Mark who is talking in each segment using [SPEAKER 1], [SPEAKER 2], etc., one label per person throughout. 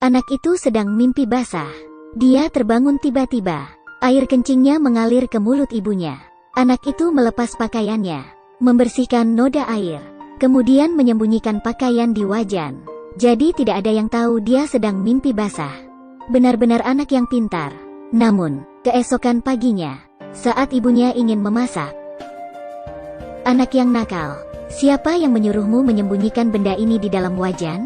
[SPEAKER 1] Anak itu sedang mimpi basah. Dia terbangun tiba-tiba. Air kencingnya mengalir ke mulut ibunya. Anak itu melepas pakaiannya, membersihkan noda air, kemudian menyembunyikan pakaian di wajan. Jadi tidak ada yang tahu dia sedang mimpi basah. Benar-benar anak yang pintar. Namun, keesokan paginya, saat ibunya ingin memasak, anak yang nakal, siapa yang menyuruhmu menyembunyikan benda ini di dalam wajan?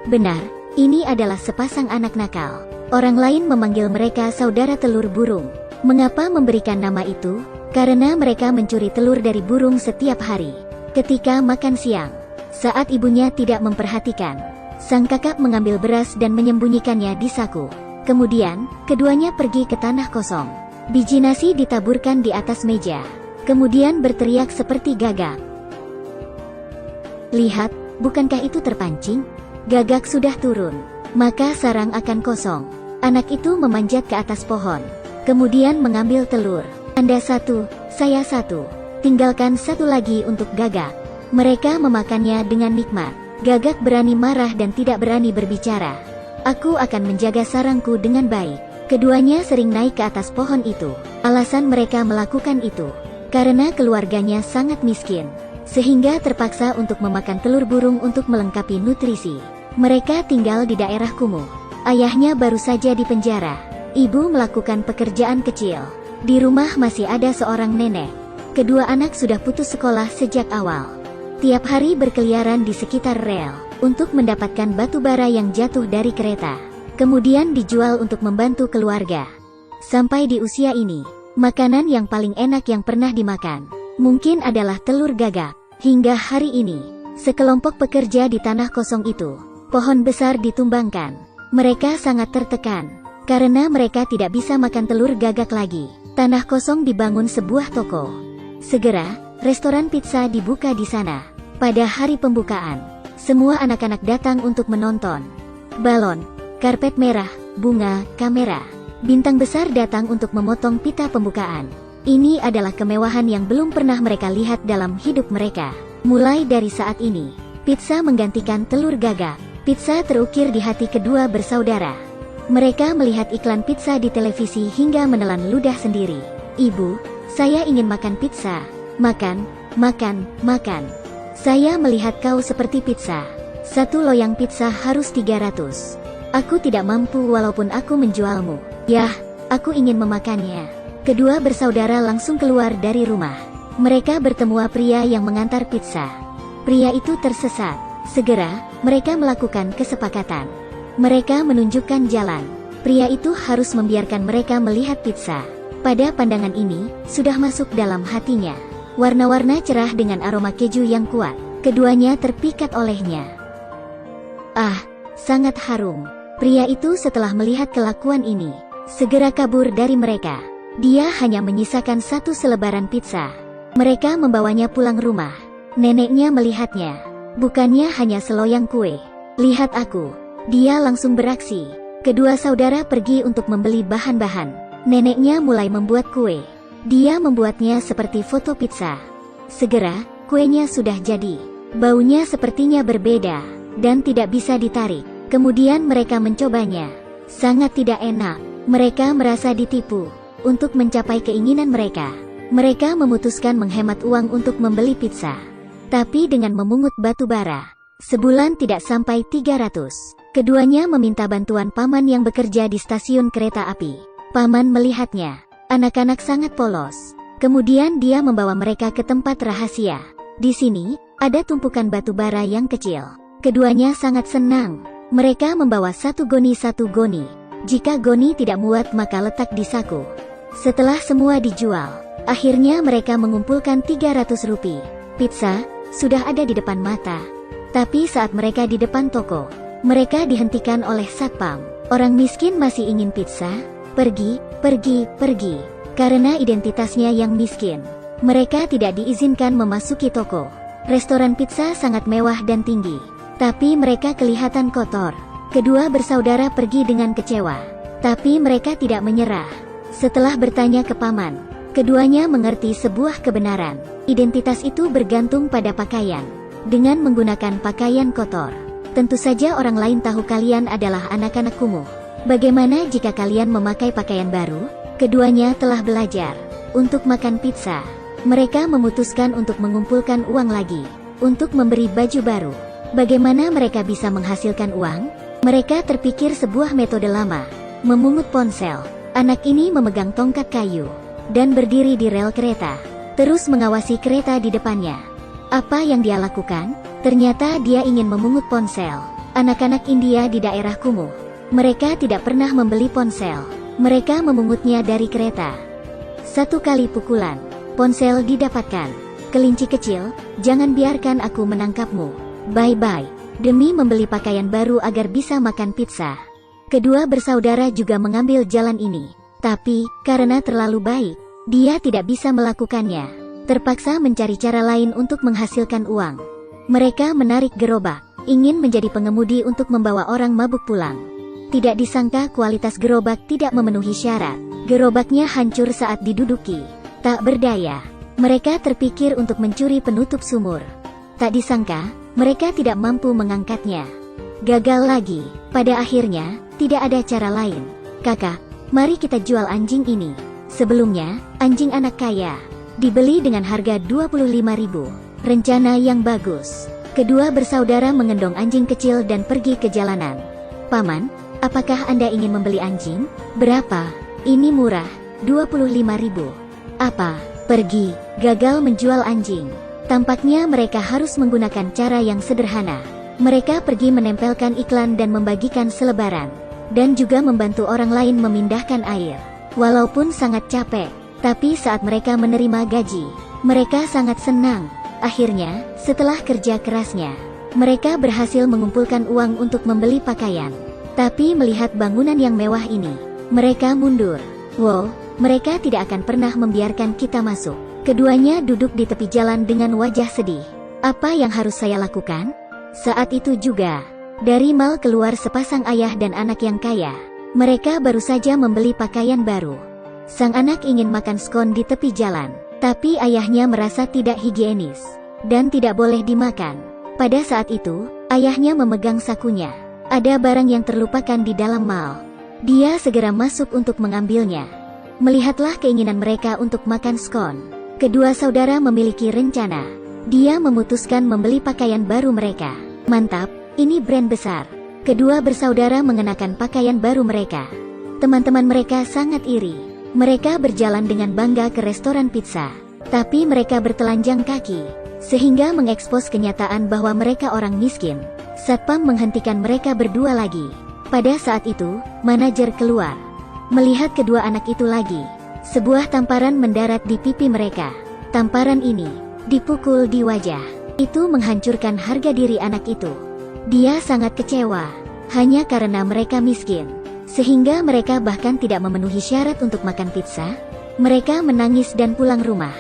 [SPEAKER 1] Benar, ini adalah sepasang anak nakal. Orang lain memanggil mereka saudara telur burung. Mengapa memberikan nama itu? Karena mereka mencuri telur dari burung setiap hari. Ketika makan siang, saat ibunya tidak memperhatikan, sang kakak mengambil beras dan menyembunyikannya di saku. Kemudian, keduanya pergi ke tanah kosong. Biji nasi ditaburkan di atas meja. Kemudian berteriak seperti gagak. Lihat, bukankah itu terpancing? Gagak sudah turun, maka sarang akan kosong. Anak itu memanjat ke atas pohon, kemudian mengambil telur. Anda satu, saya satu. Tinggalkan satu lagi untuk gagak. Mereka memakannya dengan nikmat. Gagak berani marah dan tidak berani berbicara. Aku akan menjaga sarangku dengan baik. Keduanya sering naik ke atas pohon itu. Alasan mereka melakukan itu, karena keluarganya sangat miskin, sehingga terpaksa untuk memakan telur burung untuk melengkapi nutrisi. Mereka tinggal di daerah kumuh. Ayahnya baru saja dipenjara. Ibu melakukan pekerjaan kecil. Di rumah masih ada seorang nenek. Kedua anak sudah putus sekolah sejak awal. Tiap hari berkeliaran di sekitar rel untuk mendapatkan batu bara yang jatuh dari kereta, kemudian dijual untuk membantu keluarga. Sampai di usia ini, makanan yang paling enak yang pernah dimakan mungkin adalah telur gagak. Hingga hari ini, sekelompok pekerja di tanah kosong itu, pohon besar ditumbangkan. Mereka sangat tertekan, karena mereka tidak bisa makan telur gagak lagi. Tanah kosong dibangun sebuah toko. Segera, restoran pizza dibuka di sana. Pada hari pembukaan, semua anak-anak datang untuk menonton. Balon, karpet merah, bunga, kamera, bintang besar datang untuk memotong pita pembukaan. Ini adalah kemewahan yang belum pernah mereka lihat dalam hidup mereka. Mulai dari saat ini, pizza menggantikan telur gagak. Pizza terukir di hati kedua bersaudara. Mereka melihat iklan pizza di televisi hingga menelan ludah sendiri. Ibu, saya ingin makan pizza. Makan, makan, makan. Saya melihat kau seperti pizza. Satu loyang pizza harus 300. Aku tidak mampu walaupun aku menjualmu. Yah, aku ingin memakannya. Kedua bersaudara langsung keluar dari rumah. Mereka bertemu pria yang mengantar pizza. Pria itu tersesat. Segera, mereka melakukan kesepakatan. Mereka menunjukkan jalan. Pria itu harus membiarkan mereka melihat pizza. Pada pandangan ini, sudah masuk dalam hatinya. Warna-warna cerah dengan aroma keju yang kuat. Keduanya terpikat olehnya. Ah, sangat harum. Pria itu setelah melihat kelakuan ini, segera kabur dari mereka. Dia hanya menyisakan satu selebaran pizza. Mereka membawanya pulang rumah. Neneknya melihatnya. Bukannya hanya seloyang kue. Lihat aku. Dia langsung beraksi. Kedua saudara pergi untuk membeli bahan-bahan. Neneknya mulai membuat kue. Dia membuatnya seperti foto pizza. Segera, kuenya sudah jadi. Baunya sepertinya berbeda, dan tidak bisa ditarik. Kemudian mereka mencobanya. Sangat tidak enak. Mereka merasa ditipu. Untuk mencapai keinginan mereka, mereka memutuskan menghemat uang untuk membeli pizza. Tapi dengan memungut batu bara, sebulan tidak sampai 300. Keduanya meminta bantuan paman yang bekerja di stasiun kereta api. Paman melihatnya. Anak-anak sangat polos. Kemudian dia membawa mereka ke tempat rahasia. Di sini, ada tumpukan batu bara yang kecil. Keduanya sangat senang. Mereka membawa satu goni. Jika goni tidak muat maka letak di saku. Setelah semua dijual, akhirnya mereka mengumpulkan 300 rupiah. Pizza sudah ada di depan mata. Tapi saat mereka di depan toko, mereka dihentikan oleh satpam. Orang miskin masih ingin pizza? Pergi. Karena identitasnya yang miskin, mereka tidak diizinkan memasuki toko. Restoran pizza sangat mewah dan tinggi, tapi mereka kelihatan kotor. Kedua bersaudara pergi dengan kecewa, tapi mereka tidak menyerah. Setelah bertanya ke paman, keduanya mengerti sebuah kebenaran. Identitas itu bergantung pada pakaian. Dengan menggunakan pakaian kotor, Tentu saja orang lain tahu kalian adalah anak-anak kumuh. Bagaimana jika kalian memakai pakaian baru? Keduanya telah belajar untuk makan pizza. Mereka memutuskan untuk mengumpulkan uang lagi untuk memberi baju baru. Bagaimana mereka bisa menghasilkan uang? Mereka terpikir sebuah metode lama, memungut ponsel. Anak ini memegang tongkat kayu dan berdiri di rel kereta, terus mengawasi kereta di depannya. Apa yang dia lakukan? Ternyata dia ingin memungut ponsel. Anak-anak India di daerah kumuh, mereka tidak pernah membeli ponsel. Mereka memungutnya dari kereta. Satu kali pukulan, ponsel didapatkan. Kelinci kecil, jangan biarkan aku menangkapmu. Bye-bye. Demi membeli pakaian baru agar bisa makan pizza. Kedua bersaudara juga mengambil jalan ini. Tapi, karena terlalu baik, dia tidak bisa melakukannya. Terpaksa mencari cara lain untuk menghasilkan uang. Mereka menarik gerobak, ingin menjadi pengemudi untuk membawa orang mabuk pulang. Tidak disangka kualitas gerobak tidak memenuhi syarat. Gerobaknya hancur saat diduduki. Tak berdaya, mereka terpikir untuk mencuri penutup sumur. Tak disangka, mereka tidak mampu mengangkatnya. Gagal lagi. Pada akhirnya, tidak ada cara lain. Kakak, mari kita jual anjing ini. Sebelumnya, anjing anak kaya dibeli dengan harga 25.000. Rencana yang bagus. Kedua bersaudara mengendong anjing kecil dan pergi ke jalanan. Paman, apakah Anda ingin membeli anjing? Berapa? Ini murah, 25.000. Apa? Pergi. Gagal menjual anjing. Tampaknya mereka harus menggunakan cara yang sederhana. Mereka pergi menempelkan iklan dan membagikan selebaran. Dan juga membantu orang lain memindahkan air. Walaupun sangat capek, tapi saat mereka menerima gaji, mereka sangat senang. Akhirnya, setelah kerja kerasnya, mereka berhasil mengumpulkan uang untuk membeli pakaian. Tapi melihat bangunan yang mewah ini, mereka mundur. Wow, mereka tidak akan pernah membiarkan kita masuk. Keduanya duduk di tepi jalan dengan wajah sedih. Apa yang harus saya lakukan? Saat itu juga, dari mal keluar sepasang ayah dan anak yang kaya. Mereka baru saja membeli pakaian baru. Sang anak ingin makan skon di tepi jalan, tapi ayahnya merasa tidak higienis dan tidak boleh dimakan. Pada saat itu, ayahnya memegang sakunya. Ada barang yang terlupakan di dalam mal. Dia segera masuk untuk mengambilnya. Melihatlah keinginan mereka untuk makan skon. Kedua saudara memiliki rencana. Dia memutuskan membeli pakaian baru mereka. Mantap, ini brand besar. Kedua bersaudara mengenakan pakaian baru mereka. Teman-teman mereka sangat iri. Mereka berjalan dengan bangga ke restoran pizza. Tapi mereka bertelanjang kaki, sehingga mengekspos kenyataan bahwa mereka orang miskin. Satpam menghentikan mereka berdua lagi. Pada saat itu, manajer keluar. Melihat kedua anak itu lagi, sebuah tamparan mendarat di pipi mereka. Tamparan ini dipukul di wajah. Itu menghancurkan harga diri anak itu. Dia sangat kecewa, hanya karena mereka miskin, sehingga mereka bahkan tidak memenuhi syarat untuk makan pizza. Mereka menangis dan pulang rumah.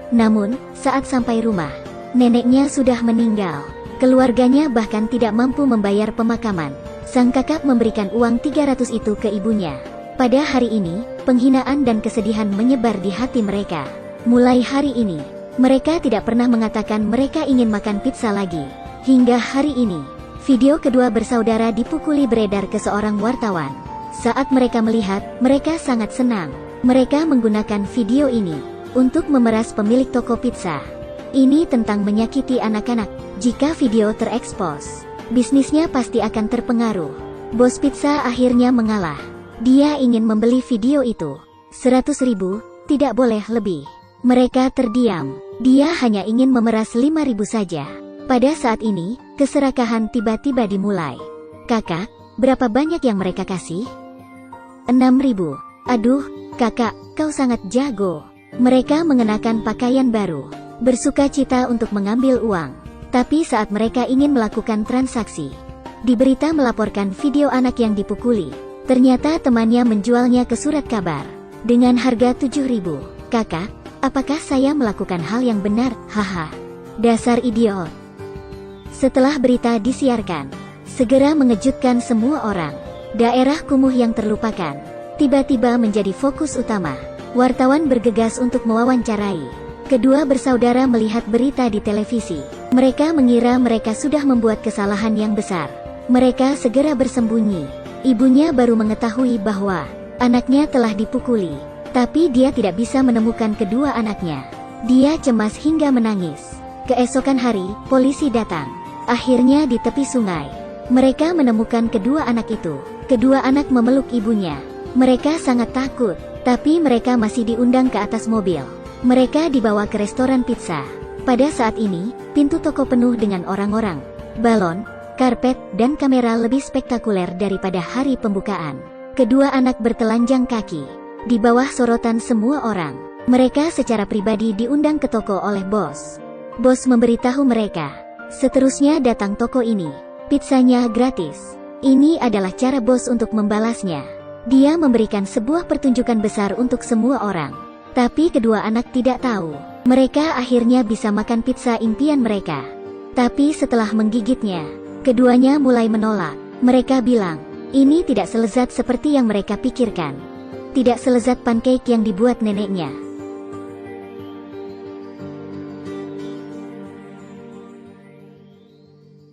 [SPEAKER 1] Namun, saat sampai rumah, neneknya sudah meninggal. Keluarganya bahkan tidak mampu membayar pemakaman. Sang kakak memberikan uang 300 itu ke ibunya. Pada hari ini, penghinaan dan kesedihan menyebar di hati mereka. Mulai hari ini, mereka tidak pernah mengatakan mereka ingin makan pizza lagi. Hingga hari ini, video kedua bersaudara dipukuli beredar ke seorang wartawan. Saat mereka melihat, mereka sangat senang. Mereka menggunakan video ini untuk memeras pemilik toko pizza. Ini tentang menyakiti anak-anak. Jika video terekspos, bisnisnya pasti akan terpengaruh. Bos pizza akhirnya mengalah. Dia ingin membeli video itu. 100.000, tidak boleh lebih. Mereka terdiam. Dia hanya ingin memeras 5.000 saja. Pada saat ini, keserakahan tiba-tiba dimulai. Kakak, berapa banyak yang mereka kasih? 6.000. Aduh, kakak, kau sangat jago. Mereka mengenakan pakaian baru, bersuka cita untuk mengambil uang. Tapi saat mereka ingin melakukan transaksi, di berita melaporkan video anak yang dipukuli. Ternyata temannya menjualnya ke surat kabar dengan harga 7.000. Kakak, apakah saya melakukan hal yang benar? Haha. Dasar idiot. Setelah berita disiarkan, segera mengejutkan semua orang. Daerah kumuh yang terlupakan tiba-tiba menjadi fokus utama. Wartawan bergegas untuk mewawancarai. Kedua bersaudara melihat berita di televisi. Mereka mengira mereka sudah membuat kesalahan yang besar. Mereka segera bersembunyi. Ibunya baru mengetahui bahwa anaknya telah dipukuli, tapi dia tidak bisa menemukan kedua anaknya. Dia cemas hingga menangis. Keesokan hari, polisi datang. Akhirnya di tepi sungai, mereka menemukan kedua anak itu. Kedua anak memeluk ibunya. Mereka sangat takut, tapi mereka masih diundang ke atas mobil. Mereka dibawa ke restoran pizza. Pada saat ini, pintu toko penuh dengan orang-orang. Balon, karpet, dan kamera lebih spektakuler daripada hari pembukaan. Kedua anak bertelanjang kaki. Di bawah sorotan semua orang, mereka secara pribadi diundang ke toko oleh bos. Bos memberitahu mereka, seterusnya datang toko ini. Pizzanya gratis. Ini adalah cara bos untuk membalasnya. Dia memberikan sebuah pertunjukan besar untuk semua orang. Tapi kedua anak tidak tahu. Mereka akhirnya bisa makan pizza impian mereka. Tapi setelah menggigitnya, keduanya mulai menolak. Mereka bilang, ini tidak selezat seperti yang mereka pikirkan. Tidak selezat pancake yang dibuat neneknya.